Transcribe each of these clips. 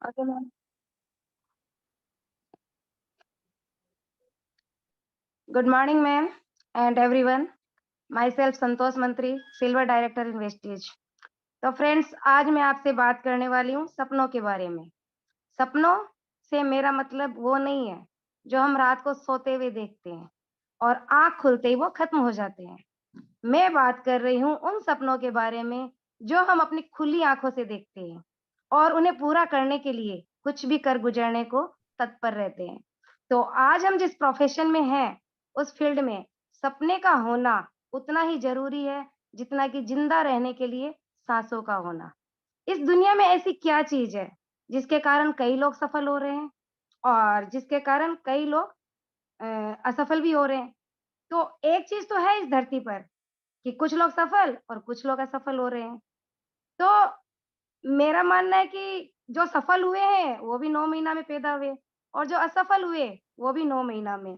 Okay, ma'am. Good morning, ma'am, and everyone. Myself संतोष मंत्री, silver director in wastage. तो friends, आज मैं आपसे बात करने वाली हूँ सपनों के बारे में। सपनों से मेरा मतलब वो नहीं है जो हम रात को सोते हुए देखते हैं और आँख खुलते ही वो खत्म हो जाते हैं। मैं बात कर रही हूँ उन सपनों के बारे में जो हम अपनी खुली आँखों से देखते हैं और उन्हें पूरा करने के लिए कुछ भी कर गुज़रने को तत्पर रहते हैं। तो आज हम जिस प्रोफ़ेशन में हैं, उस फ़ील्ड में सपने का होना उतना ही ज़रूरी है, जितना कि ज़िंदा रहने के लिए साँसों का होना। इस दुनिया में ऐसी क्या चीज़ है, जिसके कारण कई लोग सफल हो रहे हैं और जिसके कारण कई लोग अ, असफल भी हो रहे हैं। तो एक चीज़ तो है इस धरती पर कि कुछ लोग सफल और कुछ लोग असफल हो रहे हैं। तो मेरा मानना है कि जो सफल हुए हैं, वो भी 9 महीना में पैदा हुए और जो असफल हुए, वो भी 9 महीना में।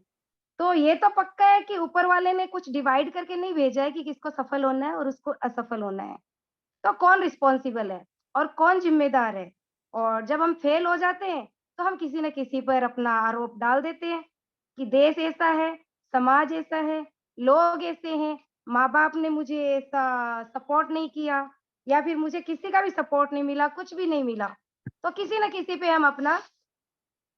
तो ये तो पक्का है कि ऊपर वाले ने कुछ डिवाइड करके नहीं भेजा है कि किसको सफल होना है और उसको असफल होना है। तो कौन रिस्पॉन्सिबल है और कौन ज़िम्मेदार है? और जब हम फेल हो जाते हैं, तो हम किसी न किसी पर अपना आरोप डाल देते हैं कि देश ऐसा है, समाज ऐसा है, लोग ऐसे हैं, माँ-बाप ने मुझे ऐसा सपोर्ट नहीं किया या फिर मुझे किसी का भी सपोर्ट नहीं मिला, कुछ भी नहीं मिला। तो किसी न किसी पे हम अपना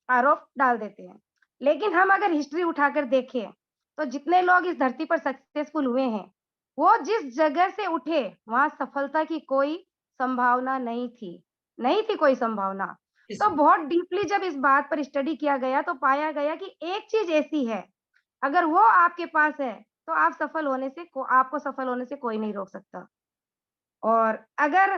आरोप डाल देते हैं। लेकिन हम अगर हिस्ट्री उठाकर देखें, तो जितने लोग इस धरती पर सक्सेसफुल हुए हैं, वो जिस जगह से उठे, वहाँ सफलता की कोई संभावना नहीं थी। नहीं थी कोई संभावना। इस तो बहुत डीपली जब इस बात पर स्टडी किया गया, तो पाया गया कि एक चीज़ ऐसी है, अगर वो आपके पास है, तो आपको सफल होने से कोई नहीं रोक सकता। और अगर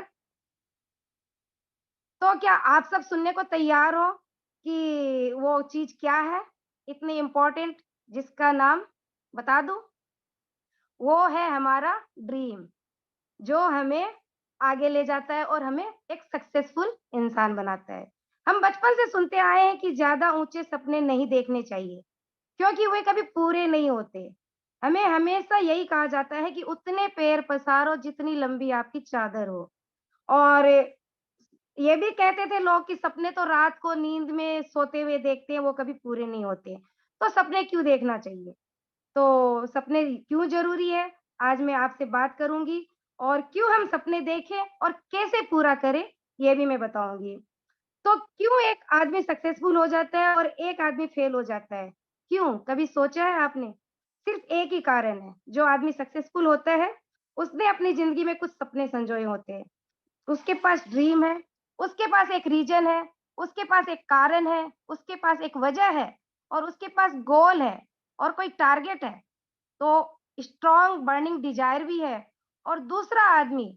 तो क्या आप सब सुनने को तैयार हो कि वो चीज़ क्या है? इतनी इम्पोर्टेंट जिसका नाम बता दूँ? वो है हमारा ड्रीम, जो हमें आगे ले जाता है और हमें एक सक्सेसफुल इंसान बनाता है। हम बचपन से सुनते आए हैं कि ज़्यादा ऊँचे सपने नहीं देखने चाहिए, क्योंकि वे कभी पूरे नहीं होते। हमें हमेशा यही कहा जाता है कि उतने पैर पसारो जितनी लंबी आपकी चादर हो। और ये भी कहते थे लोग कि सपने तो रात को नींद में सोते हुए देखते हैं, वो कभी पूरे नहीं होते। तो सपने क्यों देखना चाहिए? तो सपने क्यों ज़रूरी है? आज मैं आपसे बात करूँगी और क्यों हम सपने देखें और कैसे पूरा करें, ये भी मैं बताऊँगी। तो क्यों एक आदमी सक्सेसफुल हो जाता है और एक आदमी फेल हो जाता है? क्यों? कभी सोचा है आपने? सिर्फ़ एक ही कारण है, जो आदमी सक्सेसफुल होता है, उसने अपनी ज़िंदगी में कुछ सपने संजोए होते हैं। उसके पास ड्रीम है, उसके पास एक रीज़न है, उसके पास एक कारण है, उसके पास एक वजह है और उसके पास गोल है और कोई टारगेट है। तो स्ट्रॉन्ग बर्निंग डिज़ायर भी है और दूसरा आदमी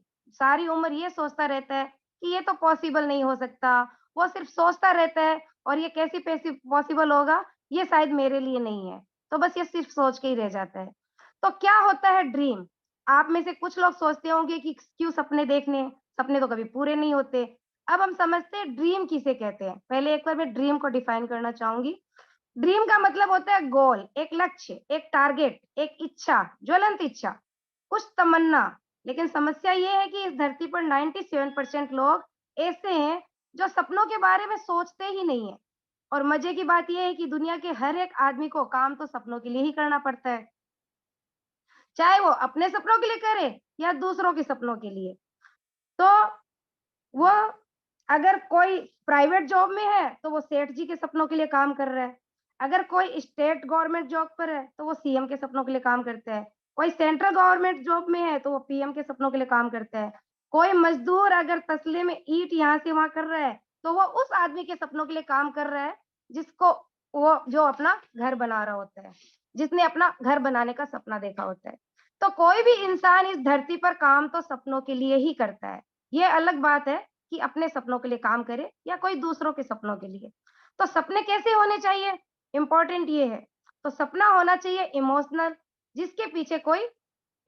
सारी उम्र ये सोचता रहता है कि ये तो पॉसिबल नहीं हो सकता। वो सिर्फ़ सोचता रहता है और ये कैसे पैसे पॉसिबल होगा, ये शायद मेरे लिए नहीं है। तो बस ये सिर्फ़ सोच के ही रह जाता है। तो क्या होता है ड्रीम? आप में से कुछ लोग सोचते होंगे कि क्यों सपने देखने हैं, सपने तो कभी पूरे नहीं होते। अब हम समझते हैं ड्रीम किसे कहते हैं। पहले एक बार मैं ड्रीम को डिफाइन करना चाहूँगी। ड्रीम का मतलब होता है गोल, एक लक्ष्य, एक टारगेट, एक इच्छा, ज्वलंत इच्छा, कुछ तमन्ना। लेकिन समस्या ये है कि इस धरती पर 97% लोग ऐसे हैं जो सपनों के बारे में सोचते ही नहीं है। और मजे की बात ये है कि दुनिया के हर एक आदमी को काम तो सपनों के लिए ही करना पड़ता है, चाहे वो अपने सपनों के लिए करे या दूसरों के सपनों के लिए। तो वो अगर कोई प्राइवेट जॉब में है, तो वो सेठ जी के सपनों के लिए काम कर रहा है। अगर कोई स्टेट गवर्नमेंट जॉब पर है, तो वो सीएम के सपनों के लिए काम करता है। कोई सेंट्रल गवर्नमेंट जॉब में है, तो वो पीएम के सपनों के लिए काम करता है। कोई मज़दूर अगर तसले में ईंट यहाँ से वहाँ कर रहा है, तो वो उस आदमी के सपनों के लिए काम कर रहा है, जिसको वो जो अपना घर बना रहा होता है, जिसने अपना घर बनाने का सपना देखा होता है। तो कोई भी इंसान इस धरती पर काम तो सपनों के लिए ही करता है। ये अलग बात है कि अपने सपनों के लिए काम करे या कोई दूसरों के सपनों के लिए। तो सपने कैसे होने चाहिए? इम्पोर्टेंट ये है। तो सपना होना चाहिए इमोशनल, जिसके पीछे कोई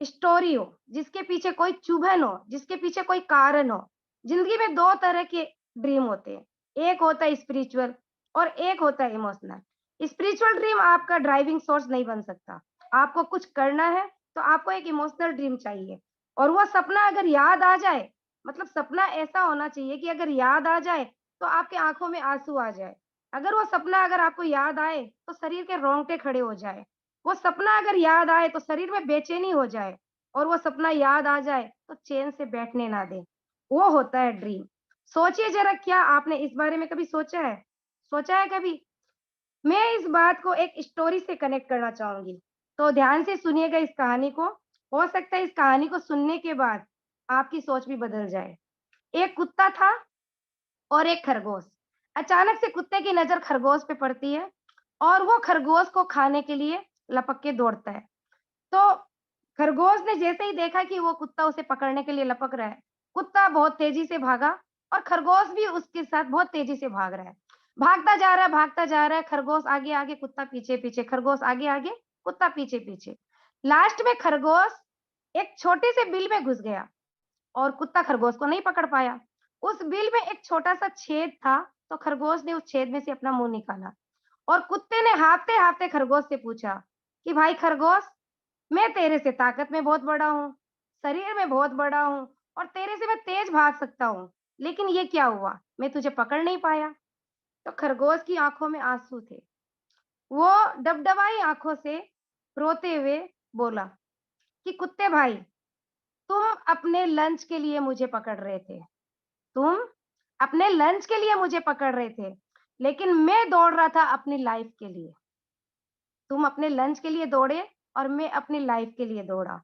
स्टोरी हो, जिसके पीछे कोई चुभन हो, जिसके पीछे कोई कारण हो। ज़िंदगी में 2 तरह के ड्रीम होते हैं। एक होता है स्पिरिचुअल और एक होता है इमोशनल। स्पिरिचुअल ड्रीम आपका ड्राइविंग सोर्स नहीं बन सकता। आपको कुछ करना है, तो आपको एक इमोशनल ड्रीम चाहिए और वो सपना अगर याद आ जाए, मतलब सपना ऐसा होना चाहिए कि अगर याद आ जाए, तो आपकी आँखों में आँसू आ जाए। अगर वो सपना अगर आपको याद आए, तो शरीर के रोंगटे खड़े हो जाएँ। वो सपना अगर याद आए, तो शरीर में बेचैनी हो जाए और वो सपना याद आ जाए, तो चैन से बैठने ना दें। वो होता है ड्रीम। सोचिए ज़रा, क्या आपने इस बारे में कभी सोचा है? सोचा है कभी? मैं इस बात को एक स्टोरी से कनेक्ट करना चाहूँगी। तो ध्यान से सुनिएगा इस कहानी को। हो सकता है इस कहानी को सुनने के बाद आपकी सोच भी बदल जाए। एक कुत्ता था और एक खरगोश। अचानक से कुत्ते की नज़र खरगोश पे पड़ती है और वो खरगोश को खाने के लिए लपक के दौड़ता है। तो खरगोश ने जैसे ही देखा कि वो कुत्ता उसे पकड़ने के लिए लपक रहा है, कुत्ता बहुत तेज़ी से भागा और खरगोश भी उसके साथ बहुत तेज़ी से भाग रहा है। भागता जा रहा है, खरगोश आगे-आगे, कुत्ता पीछे-पीछे, खरगोश आगे-आगे, कुत्ता पीछे-पीछे। लास्ट में खरगोश एक छोटे से बिल में घुस गया और कुत्ता खरगोश को नहीं पकड़ पाया। उस बिल में एक छोटा-सा छेद था, तो खरगोश ने उस छेद में से अपना मुँह निकाला और कुत्ते ने हाँफते-हाँफते खरगोश से पूछा कि भाई खरगोश, मैं तेरे से ताकत में बहुत बड़ा हूँ, शरीर में बहुत बड़ा हूँ और तेरे से मैं तेज भाग सकता हूँ, लेकिन ये क्या हुआ? मैं तुझे पकड़ नहीं पाया। तो खरगोश की आँखों में आँसू थे। वो डबडबाई आँखों से रोते हुए बोला कि कुत्ते भाई, तुम अपने लंच के लिए मुझे पकड़ रहे थे। तुम अपने लंच के लिए मुझे पकड़ रहे थे, लेकिन मैं दौड़ रहा था अपनी लाइफ के लिए। तुम अपने लंच के लिए दौड़े और मैं अपनी लाइफ के लिए दौड़ा।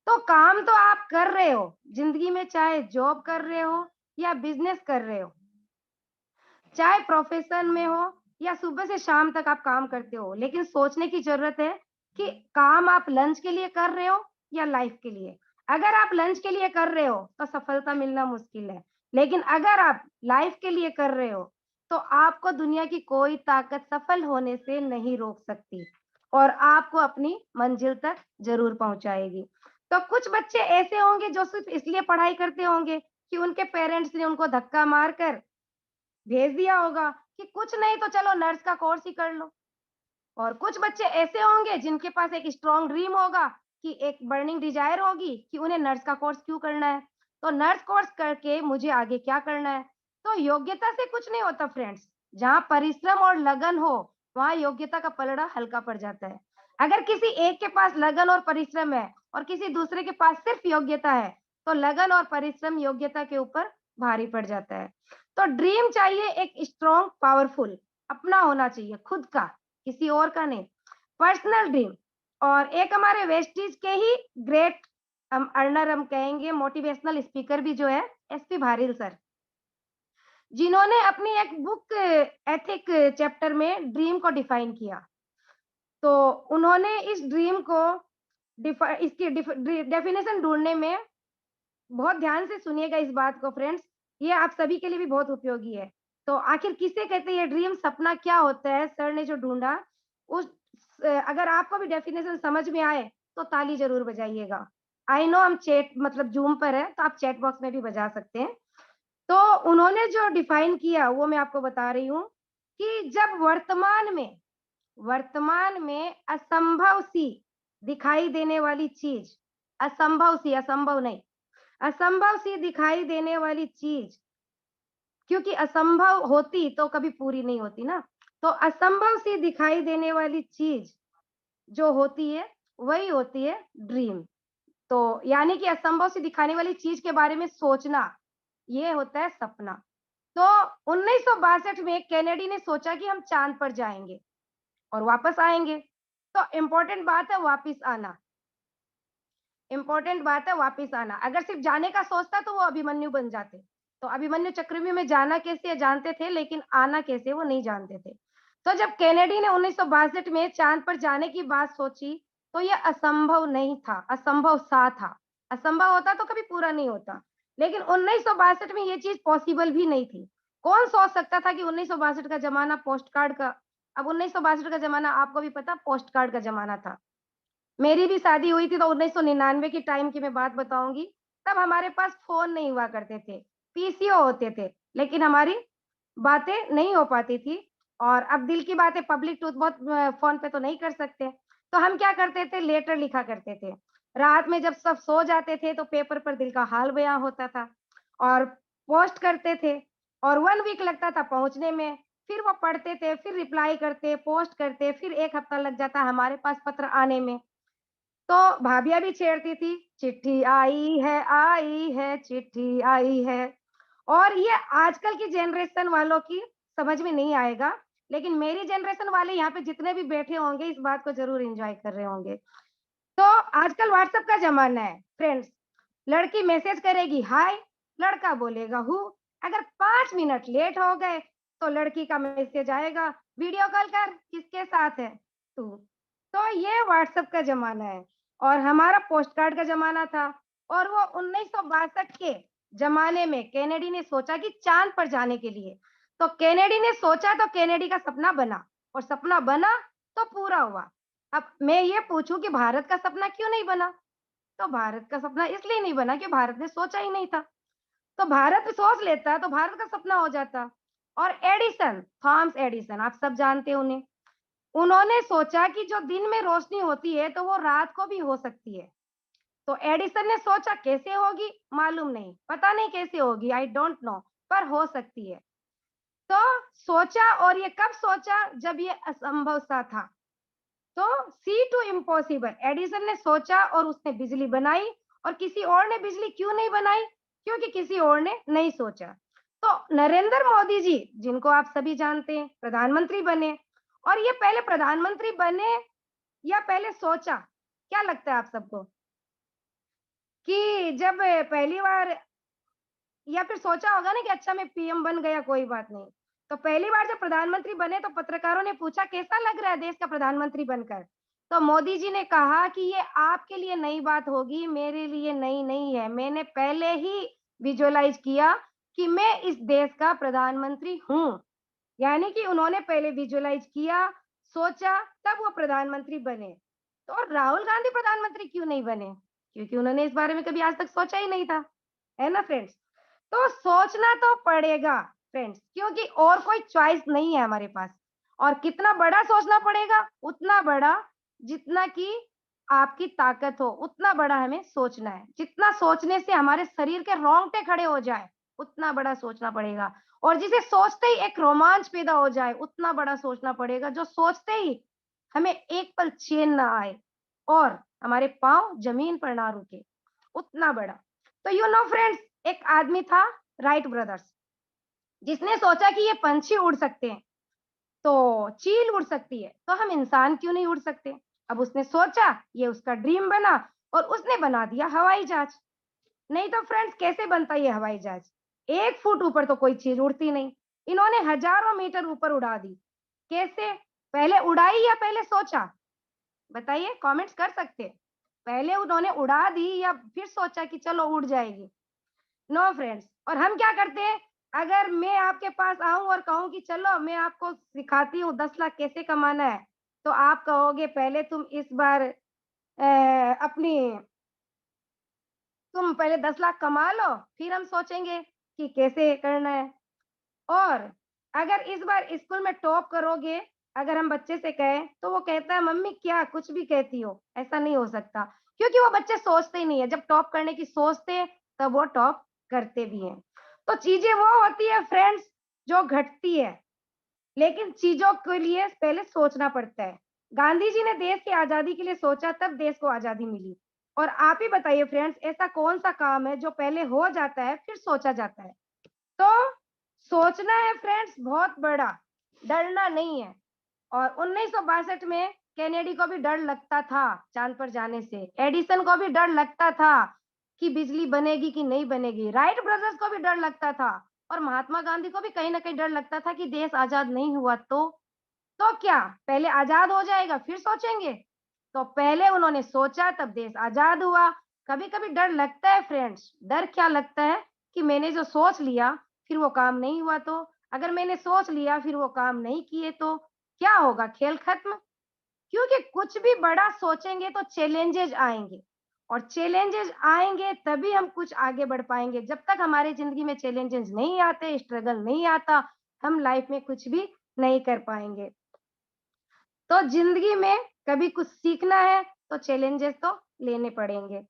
तो काम तो आप कर रहे हो, ज़िंदगी में चाहे जॉब कर रहे हो या बिज़नेस कर रहे हो, चाहे प्रोफ़ेशन में हो या सुबह से शाम तक आप काम करते हो, लेकिन सोचने की ज़रूरत है कि काम आप लंच के लिए कर रहे हो या लाइफ़ के लिए। अगर आप लंच के लिए कर रहे हो, तो सफलता मिलना मुश्किल है, लेकिन अगर आप लाइफ़ के लिए कर रहे हो, तो आपको दुनिया की कोई ताकत सफल होने से नहीं रोक सकती और आपको अपनी मंज़िल तक ज़रूर पहुँचाएगी। तो कुछ बच्चे ऐसे होंगे जो सिर्फ़ इसलिए पढ़ाई करते होंगे कि उनके पेरेंट्स ने उनको धक्का मारकर भेज दिया होगा कि कुछ नहीं तो चलो नर्स का कोर्स ही कर लो। और कुछ बच्चे ऐसे होंगे जिनके पास एक स्ट्रॉन्ग ड्रीम होगा कि एक बर्निंग डिजायर होगी कि उन्हें नर्स का कोर्स क्यों करना है? तो नर्स कोर्स करके मुझे आगे क्या करना है? तो योग्यता से कुछ नहीं होता फ्रेंड्स। जहाँ परिश्रम और लगन हो, वहाँ योग्यता का पलड़ा हल्का पड़ जाता है। अगर किसी एक के पास लगन और परिश्रम है और किसी दूसरे के पास सिर्फ योग्यता है, तो लगन और परिश्रम योग्यता के ऊपर भारी पड़ जाता है। तो ड्रीम चाहिए एक स्ट्रॉन्ग, पावरफुल, अपना होना चाहिए, खुद का, किसी और का नहीं। Personal dream. और एक हमारे वेस्टीज के ही ग्रेट हम अर्नर हम कहेंगे, मोटिवेशनल स्पीकर भी जो है, एसपी भारिल सर, जिन्होंने अपनी एक बुक एथिक चैप्टर में ड्रीम को डिफाइन किया। तो उन्होंने इस ड्रीम को इसकी डेफिनेशन ढूंढने में, बहुत ध्यान से सुनिएगा इस बात को फ्रेंड्स, ये आप सभी के लिए भी बहुत उपयोगी है। तो आखिर किसे कहते हैं ये ड्रीम, सपना क्या होता है? सर ने जो ढूँढा, उस अगर आपको भी डेफिनेशन समझ में आए, तो ताली ज़रूर बजाइएगा। आई नो हम चैट मतलब ज़ूम पर हैं, तो आप चैट बॉक्स में भी बजा सकते हैं। तो उन्होंने जो डिफाइन किया, वो मैं आपको बता रही हूँ कि जब वर्तमान में असंभव सी दिखाई देने वाली चीज़, असंभव सी, असंभव नहीं, असंभव सी दिखाई देने वाली चीज़, क्योंकि असंभव होती तो कभी पूरी नहीं होती ना, तो असंभव सी दिखाई देने वाली चीज़ जो होती है, वही होती है ड्रीम। तो यानी कि असंभव सी दिखाने वाली चीज़ के बारे में सोचना, ये होता है सपना। तो 1962 में केनेडी ने सोचा कि हम चाँद पर जाएँगे और वापस आएँगे। तो इम्पोर्टेंट बात है वापिस आना। इम्पोर्टेंट बात है वापिस आना। अगर सिर्फ़ जाने का सोचता तो वो अभिमन्यु बन जाते। तो अभिमन्यु चक्रव्यूह में जाना कैसे है जानते थे, लेकिन आना कैसे वो नहीं जानते थे। तो जब केनेडी ने 1962 में चाँद पर जाने की बात सोची, तो ये असंभव नहीं था, असंभव सा था। असंभव होता तो कभी पूरा नहीं होता। लेकिन 1962 में ये चीज़ पॉसिबल भी नहीं थी। कौन सोच सकता था कि 1962 का ज़माना पोस्ट कार्ड का, अब 1962 का ज़माना आपको भी पता पोस्ट कार्ड का ज़माना था। मेरी भी शादी हुई थी तो 1999 की टाइम की मैं बात बताऊँगी। तब हमारे पास फ़ोन नहीं हुआ करते थे, पीसीओ होते थे, लेकिन हमारी बातें नहीं हो पाती थी और अब दिल की बातें पब्लिक टूथ बहुत फ़ोन पे तो नहीं कर सकते। तो हम क्या करते थे, लेटर लिखा करते थे। रात में जब सब सो जाते थे तो पेपर पर दिल का हाल बयाँ होता था और पोस्ट करते थे। और 1 वीक लगता था पहुँचने में। फिर वो पढ़ते थे, फिर रिप्लाई करते, पोस्ट करते, फिर 1 हफ्ता लग जाता हमारे पास पत्र आने में। तो भाभियाँ भी छेड़ती थी, आई है, चिट्ठी आई है। और ये आजकल की जनरेशन वालों की समझ में नहीं आएगा, लेकिन मेरी जनरेशन वाले यहाँ पे जितने भी बैठे होंगे, इस बात को ज़रूर एन्जॉय कर रहे होंगे। तो आजकल व्हाट्सएप का ज़माना है फ्रेंड्स। लड़की मैसेज करेगी हाय, लड़का बोलेगा हूँ। अगर 5 मिनट लेट हो गए, तो लड़की का मैसेज आएगा, वीडियो कॉल कर, किसके साथ है? तू। तो ये व्हाट्सएप का ज़माना है और हमारा पोस्ट कार्ड का ज़माना था और वो 1962 के ज़माने में केनेडी ने सोचा कि चाँद पर जाने के लिए। तो केनेडी ने सोचा तो केनेडी का सपना बना और सपना बना तो पूरा हुआ। अब मैं ये पूछूँ कि भारत का सपना क्यों नहीं बना? तो भारत का सपना इसलिए नहीं बना कि भारत ने सोचा ही नहीं था। तो भारत सोच लेता तो भारत का सपना हो जाता। और एडिसन, थॉमस एडिसन आप सब जानते हैं उन्हें। उन्होंने सोचा कि जो दिन में रोशनी होती है तो वो रात को भी हो सकती है। तो एडिसन ने सोचा कैसे होगी? मालूम नहीं, पता नहीं कैसे होगी, आई डोंट नो, पर हो सकती है। तो सोचा और ये कब सोचा? जब ये असंभव सा था। तो सी टू इम्पॉसिबल एडिसन ने सोचा और उसने बिजली बनाई। और किसी और ने बिजली क्यों नहीं बनाई? क्योंकि किसी और ने नहीं सोचा। तो नरेंद्र मोदी जी, जिनको आप सभी जानते हैं, प्रधानमंत्री बने। और ये पहले प्रधानमंत्री बने या पहले सोचा? क्या लगता है आप सबको कि जब पहली बार या फिर सोचा होगा ना कि अच्छा मैं पीएम बन गया, कोई बात नहीं। तो पहली बार जब प्रधानमंत्री बने तो पत्रकारों ने पूछा कैसा लग रहा है देश का प्रधानमंत्री बनकर? तो मोदी जी ने कहा कि ये आपके लिए नई बात होगी, मेरे लिए नई नहीं है। मैंने पहले ही विजुअलाइज़ किया कि मैं इस देश का प्रधानमंत्री हूँ। यानी कि उन्होंने पहले विजुअलाइज़ किया, सोचा, तब वो प्रधानमंत्री बने। तो राहुल गांधी प्रधानमंत्री क्यों नहीं बने? क्योंकि उन्होंने इस बारे में कभी आज तक सोचा ही नहीं था। है ना फ्रेंड्स? तो सोचना तो पड़ेगा फ्रेंड्स, क्योंकि और कोई चॉइस नहीं है हमारे पास। और कितना बड़ा सोचना पड़ेगा? उतना बड़ा जितना कि आपकी ताकत हो, उतना बड़ा हमें सोचना है। जितना सोचने से हमारे शरीर के रोंगटे खड़े हो जाए, उतना बड़ा सोचना पड़ेगा। और जिसे सोचते ही एक रोमांच पैदा हो जाए, उतना बड़ा सोचना पड़ेगा। जो सोचते ही हमें एक पल चैन ना आए और हमारे पाँव ज़मीन पर ना रुके, उतना बड़ा। तो यू नो फ्रेंड्स, एक आदमी था, राइट ब्रदर्स, जिसने सोचा कि ये पंछी उड़ सकते हैं, तो चील उड़ सकती है, तो हम इंसान क्यों नहीं उड़ सकते? अब उसने सोचा, ये उसका ड्रीम बना और उसने बना दिया हवाई जहाज। नहीं तो फ्रेंड्स कैसे बनता ये हवाई जहाज? 1 फुट ऊपर तो कोई चीज़ उड़ती नहीं। इन्होंने हज़ारों मीटर ऊपर उड़ा दी। कैसे? पहले उड़ाई या पहले सोचा? बताइए, कमेंट्स कर सकते हैं। पहले उन्होंने उड़ा दी या फिर सोचा कि चलो उड़ जाएगी? No friends. और हम क्या करते हैं? अगर मैं आपके पास आऊँ और कहूँ कि चलो मैं आपको सिखाती हूँ 10 लाख कैसे कमाना है, तो आप कहोगे पहले तुम इस बार अपनी तुम पहले 10 लाख कमा लो, फिर हम सोचेंगे कि कैसे करना है। और अगर इस बार स्कूल में टॉप करोगे, अगर हम बच्चे से कहें, तो वो कहता है मम्मी क्या कुछ भी कहती हो, ऐसा नहीं हो सकता। क्योंकि वो बच्चे सोचते ही नहीं है, जब टॉप करने की सोचते हैं, तब वो टॉप करते भी हैं। तो चीज़ें वो होती है फ्रेंड्स जो घटती है, लेकिन चीज़ों के लिए पहले सोचना पड़ता है। गांधी जी ने देश की आज़ादी के लिए सोचा, तब देश को आज़ादी मिली। और आप ही बताइए फ्रेंड्स, ऐसा कौन-सा काम है जो पहले हो जाता है, फिर सोचा जाता है? तो सोचना है फ्रेंड्स बहुत बड़ा, डरना नहीं है। और 1962 में केनेडी को भी डर लगता था चाँद पर जाने से, एडिसन को भी डर लगता था कि बिजली बनेगी कि नहीं बनेगी, राइट ब्रदर्स को भी डर लगता था और महात्मा गांधी को भी कहीं न कहीं डर लगता था कि देश आज़ाद नहीं हुआ तो? तो क्या पहले आज़ाद हो जाएगा फिर सोचेंगे? तो पहले उन्होंने सोचा तब देश आज़ाद हुआ। कभी-कभी डर लगता है फ्रेंड्स, डर क्या लगता है कि मैंने जो सोच लिया फिर वो काम नहीं हुआ तो? अगर मैंने सोच लिया फिर वो काम नहीं किए तो? क्या होगा खेल खत्म? क्योंकि कुछ भी बड़ा सोचेंगे तो चैलेंजेज़ आएँगे और चैलेंजेज़ आएँगे तभी हम कुछ आगे बढ़ पाएँगे। जब तक हमारी ज़िंदगी में चैलेंजेज़ नहीं आते, स्ट्रगल नहीं आता, हम लाइफ़ में कुछ भी नहीं कर पाएँगे। तो ज़िंदगी में कभी कुछ सीखना है तो चैलेंजेस तो लेने पड़ेंगे।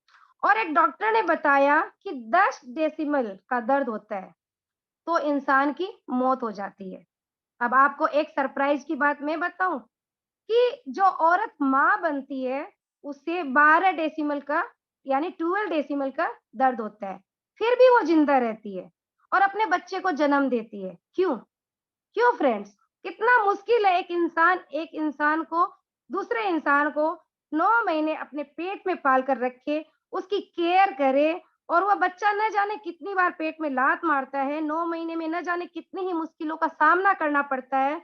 और एक डॉक्टर ने बताया कि 10 डेसिमल का दर्द होता है। तो इंसान की मौत हो जाती है। अब आपको एक सरप्राइज़ की बात मैं बताऊँ कि जो औरत माँ बनती है, उसे 12 डेसिमल का यानी 12 डेसिमल का दर्द होता है, फिर भी वो ज़िंदा रहती है और अपने बच्चे को जन्म देती है। क्यों? क्यों फ्रेंड्स? कितना मुश्किल है एक इंसान को दूसरे इंसान को 9 महीने अपने पेट में पाल कर रखे, उसकी केयर करे और वह बच्चा न जाने कितनी बार पेट में लात मारता है, 9 महीने में न जाने कितनी ही मुश्किलों का सामना करना पड़ता है।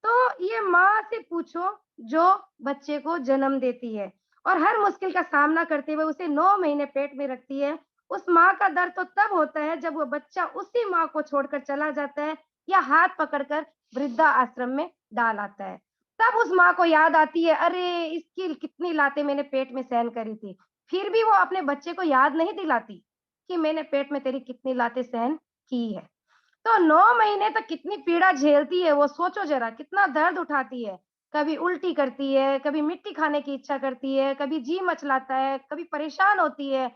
तो ये माँ से पूछो जो बच्चे को जन्म देती है और हर मुश्किल का सामना करते हुए उसे 9 महीने पेट में रखती है। उस माँ का दर्द तो तब होता है जब वो बच्चा उसी माँ को छोड़कर चला जाता है या हाथ पकड़कर वृद्धा आश्रम में डाल आता है। तब उस माँ को याद आती है, अरे! इसकी कितनी लातें मैंने पेट में सहन करी थी। फिर भी वो अपने बच्चे को याद नहीं दिलाती कि मैंने पेट में तेरी कितनी लातें सहन की है। तो 9 महीने तक कितनी पीड़ा झेलती है वो, सोचो ज़रा कितना दर्द उठाती है। कभी उल्टी करती है, कभी मिट्टी खाने की इच्छा करती है, कभी जी मचलाता है, कभी परेशान होती है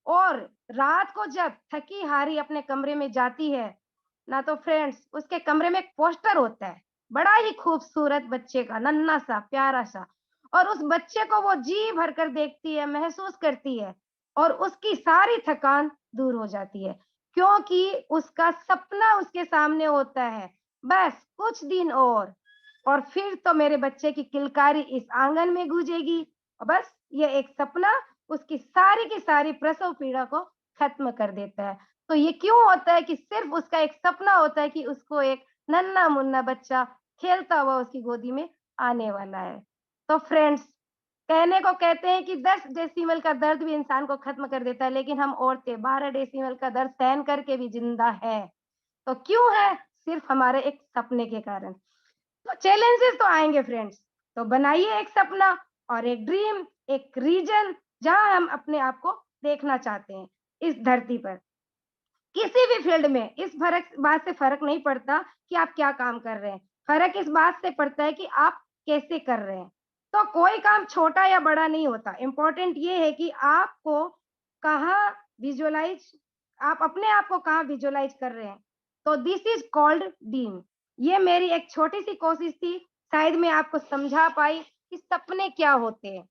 और रात को जब थकी-हारी अपने कमरे में जाती है, ना तो फ्रेंड्स उसके कमरे में एक पोस्टर होता है, बड़ा ही खूबसूरत बच्चे का, नन्हा-सा, प्यारा-सा और उस बच्चे को वो जी भरकर देखती है, महसूस करती है और उसकी सारी थकान दूर हो जाती है। क्योंकि उसका सपना उसके सामने होता है, बस कुछ दिन और फिर तो मेरे बच्चे की किलकारी इस आंगन में गूंजेगी और बस ये एक सपना उसकी सारी की सारी प्रसव पीड़ा को खत्म कर देता है। तो ये क्यों होता है कि सिर्फ़ उसका एक सपना होता है कि उसको एक नन्हा-मुन्ना बच्चा खेलता हुआ उसकी गोदी में आने वाला है। तो फ्रेंड्स कहने को कहते हैं कि 10 डेसिमल का दर्द भी इंसान को खत्म कर देता है, लेकिन हम औरतें 12 डेसिमल का दर्द सहन करके भी ज़िंदा हैं। तो क्यों है? सिर्फ़ हमारे एक सपने के कारण। तो चैलेंजेस तो आएँगे फ्रेंड्स, तो बनाइए एक सपना और एक ड्रीम, एक रीजन जहाँ हम अपने आप को देखना चाहते हैं, इस धरती पर। किसी भी फ़ील्ड में इस फ़र्क बात से फ़र्क नहीं पड़ता कि आप क्या काम कर रहे हैं। फ़र्क इस बात से पड़ता है कि आप कैसे कर रहे हैं। तो कोई काम छोटा या बड़ा नहीं होता, इम्पोर्टेंट ये है कि आपको कहाँ विज़ुअलाइज़ आप अपने आप को कहाँ विज़ुअलाइज़ कर रहे हैं। तो दिस इज़ कॉल्ड ड्रीम। ये मेरी एक छोटी-सी कोशिश थी, शायद मैं आपको समझा पाई कि सपने क्या होते हैं।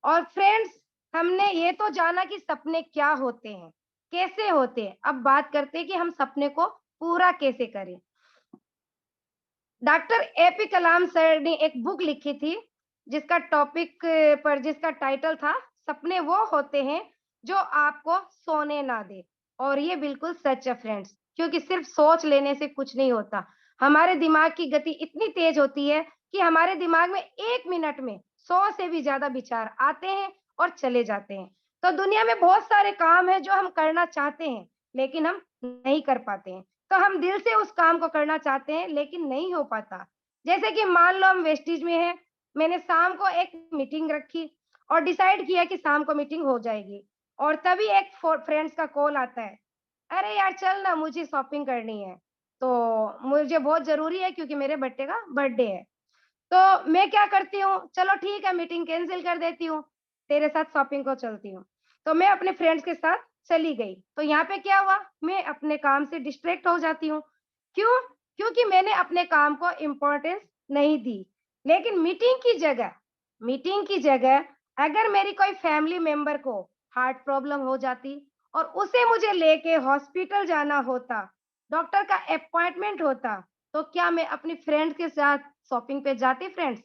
और फ्रेंड्स हमने ये तो जाना कि सपने क्या होते हैं, कैसे होते हैं। अब बात करते हैं कि हम सपने को पूरा कैसे करें। डॉक्टर एपी कलाम सर ने एक बुक लिखी थी, जिसका जिसका टाइटल था, सपने वो होते हैं जो आपको सोने ना दें। और ये बिल्कुल सच है फ्रेंड्स, क्योंकि सिर्फ सोच लेने से कुछ नहीं होता। हमारे दिमाग की गति इतनी तेज होती है कि हमारे दिमाग में 1 मिनट में 100 से भी ज़्यादा विचार आते हैं और चले जाते हैं। तो दुनिया में बहुत सारे काम हैं जो हम करना चाहते हैं, लेकिन हम नहीं कर पाते हैं। तो हम दिल से उस काम को करना चाहते हैं लेकिन नहीं हो पाता। जैसे कि मान लो हम वेस्टेज में हैं, मैंने शाम को एक मीटिंग रखी और डिसाइड किया कि शाम को मीटिंग हो जाएगी और तभी एक फ्रेंड्स का कॉल आता है, "अरे यार चल ना मुझे शॉपिंग करनी है।" तो मुझे बहुत ज़रूरी है क्योंकि मेरे बेटे का बर्थडे है। तो मैं क्या करती हूँ, चलो ठीक है मीटिंग कैंसल कर देती हूँ, तेरे साथ शॉपिंग को चलती हूँ। तो मैं अपने फ्रेंड्स के साथ चली गई। तो यहाँ पे क्या हुआ, मैं अपने काम से डिस्ट्रैक्ट हो जाती हूँ। क्यों? क्योंकि मैंने अपने काम को इम्पोर्टेंस नहीं दी। लेकिन मीटिंग की जगह अगर मेरी कोई फैमिली मेंबर को हार्ट प्रॉब्लम हो जाती और उसे मुझे लेके हॉस्पिटल जाना होता, डॉक्टर का अपॉइंटमेंट होता, तो क्या मैं अपनी फ्रेंड्स के साथ शॉपिंग पे जाती फ्रेंड्स?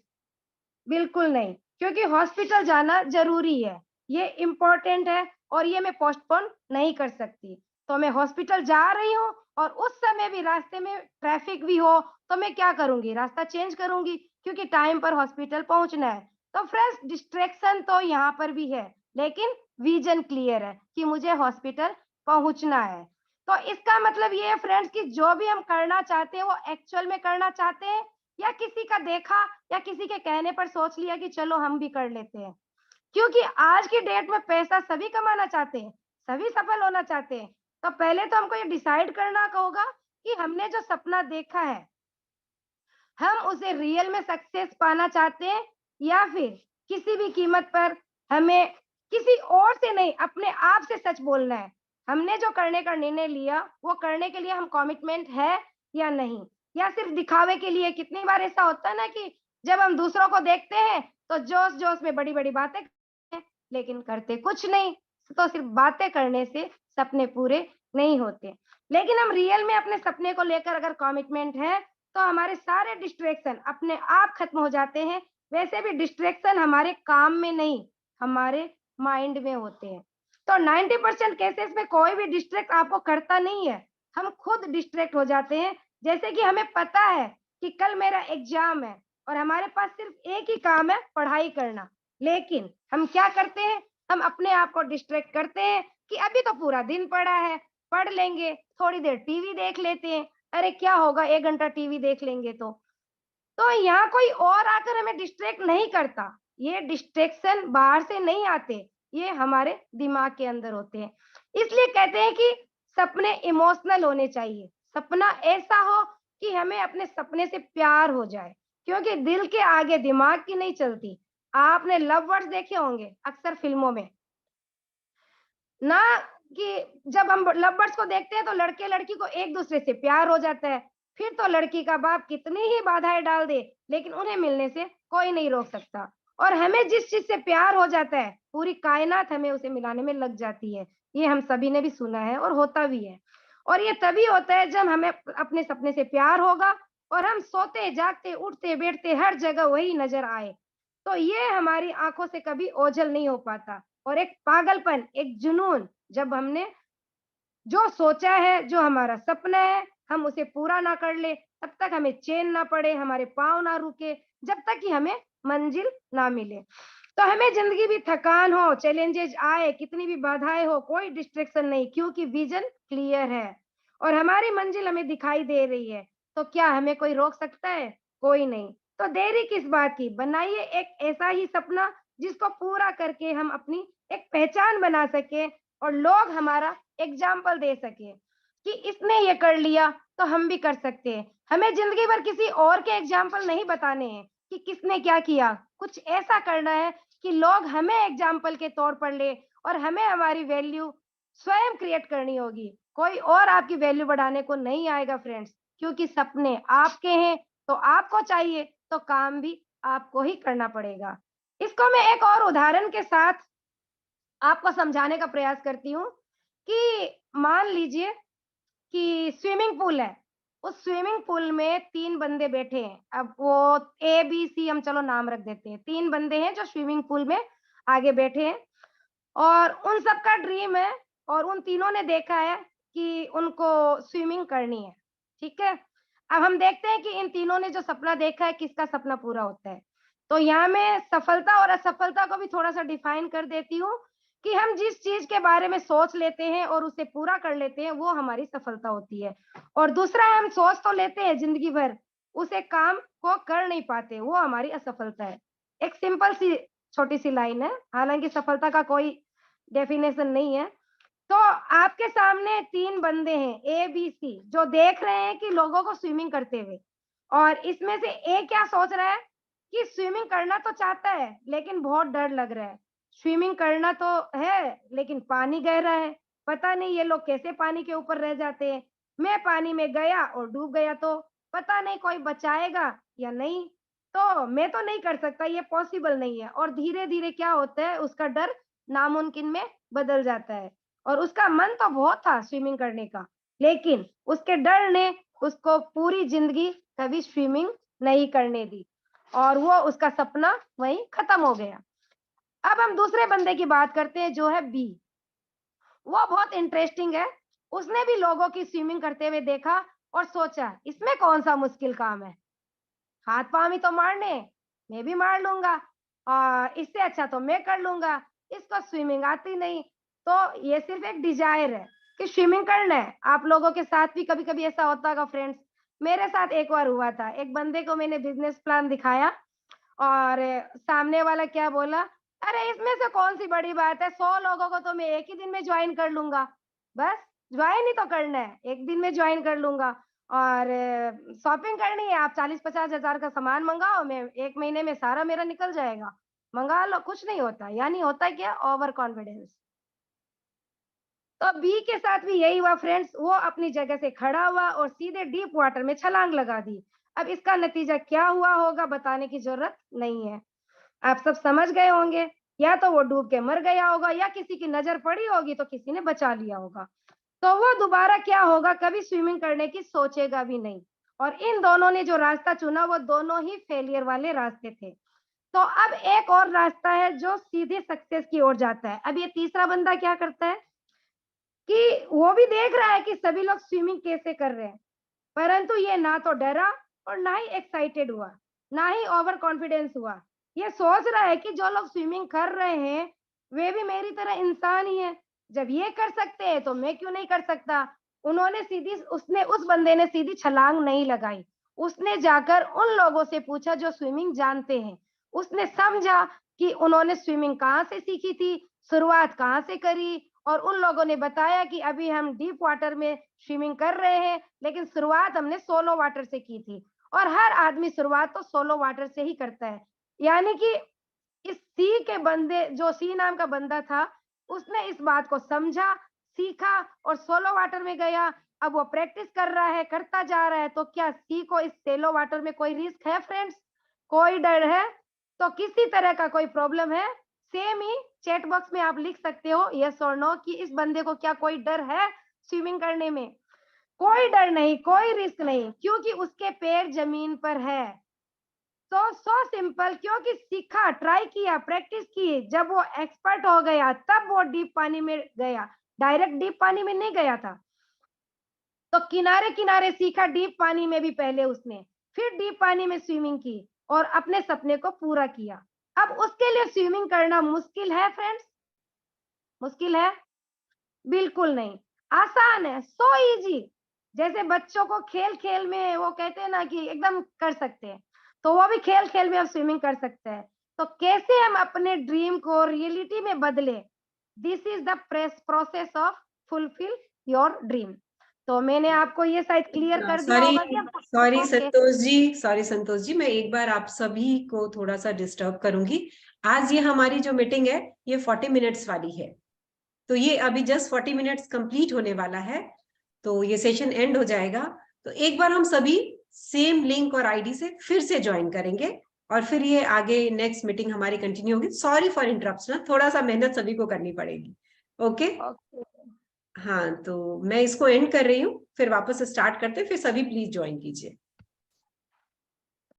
बिल्कुल नहीं, क्योंकि हॉस्पिटल जाना ज़रूरी है। ये इम्पोर्टेंट है और ये मैं पोस्टपोन नहीं कर सकती। तो मैं हॉस्पिटल जा रही हूँ और उस समय भी रास्ते में ट्रैफिक भी हो, तो मैं क्या करूँगी? रास्ता चेंज करूँगी क्योंकि टाइम पर हॉस्पिटल पहुँचना है। तो फ्रेंड्स डिस्ट्रैक्शन तो यहाँ पर भी है, लेकिन विज़न क्लियर है कि मुझे हॉस्पिटल पहुँचना है। तो इसका मतलब ये है फ्रेंड्स कि जो भी हम करना चाहते हैं, वो एक्चुअल में करना चाहते हैं या किसी का देखा या किसी के कहने पर सोच लिया कि चलो हम भी कर लेते हैं। क्योंकि आज की डेट में पैसा सभी कमाना चाहते हैं, सभी सफल होना चाहते हैं। तो पहले तो हमको ये डिसाइड करना होगा कि हमने जो सपना देखा है, हम उसे रियल में सक्सेस पाना चाहते हैं या फिर किसी भी कीमत पर हमें किसी और से नहीं, अपने आप से सच बोलना है। हमने जो करने का निर्णय लिया, वो करने के लिए हम कमिटमेंट है या नहीं? या सिर्फ़ दिखावे के लिए? कितनी बार ऐसा होता है ना कि जब हम दूसरों को देखते हैं, तो जोश-जोश में बड़ी-बड़ी बातें करते हैं, लेकिन करते कुछ नहीं। तो सिर्फ़ बातें करने से सपने पूरे नहीं होते। लेकिन हम रियल में अपने सपने को लेकर अगर कमिटमेंट है, तो हमारे सारे डिस्ट्रैक्शन अपने आप खत्म हो जाते हैं। वैसे भी डिस्ट्रैक्शन हमारे काम में नहीं, हमारे माइंड में होते हैं। तो 90% केसेस में कोई भी डिस्ट्रैक्ट आपको करता नहीं है, हम खुद डिस्ट्रैक्ट हो जाते हैं। जैसे कि हमें पता है कि कल मेरा एग्ज़ाम है और हमारे पास सिर्फ़ एक ही काम है, पढ़ाई करना। लेकिन हम क्या करते हैं, हम अपने आप को डिस्ट्रैक्ट करते हैं कि अभी तो पूरा दिन पड़ा है, पढ़ लेंगे, थोड़ी देर टीवी देख लेते हैं। अरे क्या होगा 1 घंटा टीवी देख लेंगे तो। तो यहाँ कोई और आकर हमें डिस्ट्रैक्ट नहीं करता। ये डिस्ट्रैक्शन बाहर से नहीं आते, ये हमारे दिमाग के अंदर होते हैं। इसलिए कहते हैं कि सपने इमोशनल होने चाहिए। सपना ऐसा हो कि हमें अपने सपने से प्यार हो जाए, क्योंकि दिल के आगे दिमाग की नहीं चलती। आपने लव बर्ड्स देखे होंगे अक्सर फ़िल्मों में। ना कि जब हम लव बर्ड्स को देखते हैं तो लड़के-लड़की को एक-दूसरे से प्यार हो जाता है। फिर तो लड़की का बाप कितनी ही बाधाएँ डाल दे, लेकिन उन्हें मिलने से कोई नहीं रोक सकता। और हमें जिस चीज़ से प्यार हो जाता है, पूरी कायनात हमें उसे मिलाने में लग जाती है। ये हम सभी ने भी सुना है और होता भी है। और ये तभी होता है जब हमें अपने सपने से प्यार होगा और हम सोते, जागते, उठते, बैठते हर जगह वही नज़र आए। तो ये हमारी आँखों से कभी ओझल नहीं हो पाता। और एक पागलपन, एक जुनून जब हमने जो सोचा है, जो हमारा सपना है, हम उसे पूरा ना कर लें, तब तक हमें चैन ना पड़े, हमारे पाँव ना रुके, जब तक कि हमें मंजिल ना मिले। तो हमें ज़िंदगी भी थकान हो, चैलेंजेज़ आए, कितनी भी बाधाएँ हो, कोई डिस्ट्रैक्शन नहीं क्योंकि विज़न क्लियर है और हमारी मंजिल हमें दिखाई दे रही है। तो क्या हमें कोई रोक सकता है? कोई नहीं। तो देरी किस बात की? बनाइए एक ऐसा ही सपना जिसको पूरा करके हम अपनी एक पहचान बना सकें और लोग हमारा एग्ज़ाम्पल दे सकें कि इसने ये कर लिया, तो हम भी कर सकते हैं। हमें ज़िंदगी भर किसी और के एग्ज़ाम्पल नहीं बताने हैं कि किसने क्या किया। कुछ ऐसा करना है कि लोग हमें एग्ज़ाम्पल के तौर पर लें और हमें हमारी वैल्यू स्वयं क्रिएट करनी होगी। कोई और आपकी वैल्यू बढ़ाने को नहीं आएगा फ्रेंड्स, क्योंकि सपने आपके हैं, तो आपको चाहिए, तो काम भी आपको ही करना पड़ेगा। इसको मैं एक और उदाहरण के साथ आपको समझाने का प्रयास करती हूँ कि मान लीजिए कि स्विमिंग पूल है, उस स्विमिंग पूल में 3 बंदे बैठे हैं। अब वो ए, बी, सी हम चलो नाम रख देते हैं। 3 बंदे हैं जो स्विमिंग पूल में आगे बैठे हैं और उन सबका ड्रीम है और उन तीनों ने देखा है कि उनको स्विमिंग करनी है, ठीक है? अब हम देखते हैं कि इन तीनों ने जो सपना देखा है, किसका सपना पूरा होता है। तो यहाँ मैं सफलता और असफलता को भी थोड़ा-सा डिफाइन कर देती हूँ कि हम जिस चीज़ के बारे में सोच लेते हैं और उसे पूरा कर लेते हैं, वो हमारी सफलता होती है। और दूसरा हम सोच तो लेते हैं ज़िंदगी भर, उसे काम को कर नहीं पाते, वो हमारी असफलता है। एक सिंपल सी छोटी-सी लाइन है, हालाँकि सफलता का कोई डेफिनेशन नहीं है। तो आपके सामने 3 बंदे हैं ए, बी, सी जो देख रहे हैं कि लोगों को स्विमिंग करते हुए और इसमें से ए क्या सोच रहा है कि स्विमिंग करना तो चाहता है, लेकिन बहुत डर लग रहा है। स्विमिंग करना तो है, लेकिन पानी गहरा है, पता नहीं ये लोग कैसे पानी के ऊपर रह जाते हैं। मैं पानी में गया और डूब गया तो पता नहीं कोई बचाएगा या नहीं। तो मैं तो नहीं कर सकता, ये पॉसिबल नहीं है और धीरे-धीरे क्या होता है उसका डर नामुमकिन में बदल जाता है और उसका मन तो बहुत था स्विमिंग करने का, लेकिन उसके डर ने उसको पूरी ज़िंदगी कभी स्विमिंग नहीं करने दी और वो उसका सपना वहीं खत्म हो गया। अब हम दूसरे बंदे की बात करते हैं जो है बी। वो बहुत इंटरेस्टिंग है। उसने भी लोगों की स्विमिंग करते हुए देखा और सोचा इसमें कौन-सा मुश्किल काम है? हाथ-पाँव ही तो मारने हैं, मैं भी मार लूँगा इससे अच्छा तो मैं कर लूँगा, इसको स्विमिंग आती नहीं। तो ये सिर्फ़ एक डिज़ायर है कि स्विमिंग करना है। आप लोगों के साथ भी कभी-कभी ऐसा होता होगा फ्रेंड्स। मेरे साथ एक बार हुआ था, एक बंदे को मैंने बिज़नेस प्लान दिखाया और सामने वाला क्या बोला, "अरे! इसमें से कौन-सी बड़ी बात है, 100 लोगों को तो मैं एक ही दिन में जॉइन कर लूँगा। बस जॉइन ही तो करना है, एक दिन में जॉइन कर लूँगा और शॉपिंग करनी है, आप 40-50 हज़ार का सामान मँगाओ, मैं 1 महीने में सारा मेरा निकल जाएगा। मँगा लो, कुछ नहीं होता।" यानी होता क्या? Over confidence. तो बी के साथ भी यही हुआ फ्रेंड्स, वो अपनी जगह से खड़ा हुआ और सीधे डीप वाटर में छलांग लगा दी। अब इसका नतीजा क्या हुआ होगा बताने की ज़रूरत नहीं है। आप सब समझ गए होंगे, या तो वो डूब के मर गया होगा या किसी की नज़र पड़ी होगी तो किसी ने बचा लिया होगा। तो वो दोबारा क्या होगा, कभी स्विमिंग करने की सोचेगा भी नहीं। और इन दोनों ने जो रास्ता चुना वो दोनों ही फेलियर वाले रास्ते थे। तो अब एक और रास्ता है जो सीधे सक्सेस की ओर जाता है। अब ये तीसरा बंदा क्या करता है कि वो भी देख रहा है कि सभी लोग स्विमिंग कैसे कर रहे हैं, परंतु ये ना तो डरा और ना ही एक्साइटेड हुआ, ना ही ओवर कॉन्फिडेंस हुआ। ये सोच रहा है कि जो लोग स्विमिंग कर रहे हैं, वे भी मेरी तरह इंसान ही हैं। जब ये कर सकते हैं तो मैं क्यों नहीं कर सकता? उस बंदे ने सीधी छलांग नहीं लगाई। उसने जाकर उन लोगों से पूछा जो स्विमिंग जानते हैं। उसने समझा कि उन्होंने स्विमिंग कहाँ से सीखी थी, शुरुआत कहाँ से करी, और उन लोगों ने बताया कि अभी हम डीप वाटर में स्विमिंग कर रहे हैं, लेकिन शुरुआत हमने सोलो वाटर से की थी। और हर आदमी शुरुआत तो सोलो वाटर से ही करता है। यानी कि इस सी के बंदे, जो सी नाम का बंदा था, उसने इस बात को समझा, सीखा और सोलो वाटर में गया। अब वो प्रैक्टिस कर रहा है, करता जा रहा है। तो क्या सी को इस सेलो वाटर में कोई रिस्क है फ्रेंड्स? कोई डर है? तो किसी तरह का कोई प्रॉब्लम है? सेम ही चैट बॉक्स में आप लिख सकते हो यस और नो कि इस बंदे को क्या कोई डर है स्विमिंग करने में? कोई डर नहीं, कोई रिस्क नहीं, क्योंकि उसके पैर ज़मीन पर है। तो सो सिंपल, क्योंकि सीखा, ट्राई किया, प्रैक्टिस की, जब वो एक्सपर्ट हो गया तब वो डीप पानी में गया, डायरेक्ट डीप पानी में नहीं गया था। तो किनारे-किनारे सीखा डीप पानी में भी पहले उसने, फिर डीप पानी में स्विमिंग की और अपने सपने को पूरा किया। अब उसके लिए स्विमिंग करना मुश्किल है फ्रेंड्स? मुश्किल है? बिल्कुल नहीं, आसान है, सो ईज़ी। जैसे बच्चों को खेल-खेल में वो कहते हैं ना कि एकदम कर सकते हैं, तो वो भी खेल-खेल में अब स्विमिंग कर सकते हैं। तो कैसे हम अपने ड्रीम को रियलिटी में बदलें? This is the process of fulfil your dream. तो मैंने आपको ये शायद क्लियर कर दिया सॉरी होगा कि हम सक्सेस सॉरी को कैसे। संतोष जी, सॉरी संतोष जी, मैं एक बार आप सभी को थोड़ा सा डिस्टर्ब करूंगी। आज ये हमारी जो मीटिंग है ये 40 मिनट्स वाली है, तो ये अभी जस्ट 40 मिनट्स कंप्लीट होने वाला है, तो ये सेशन एंड हो जाएगा। तो एक बार हम सभी सेम लिंक और आईडी से फिर से ज्वाइन करेंगे और फिर ये आगे नेक्स्ट मीटिंग हमारी कंटिन्यू होगी। सॉरी फॉर इंटरप्शन, थोड़ा सा मेहनत सभी को करनी पड़ेगी। Okay okay. हाँ, तो मैं इसको एंड कर रही हूँ, फिर वापस स्टार्ट करते हैं, फिर सभी प्लीज ज्वाइन कीजिए।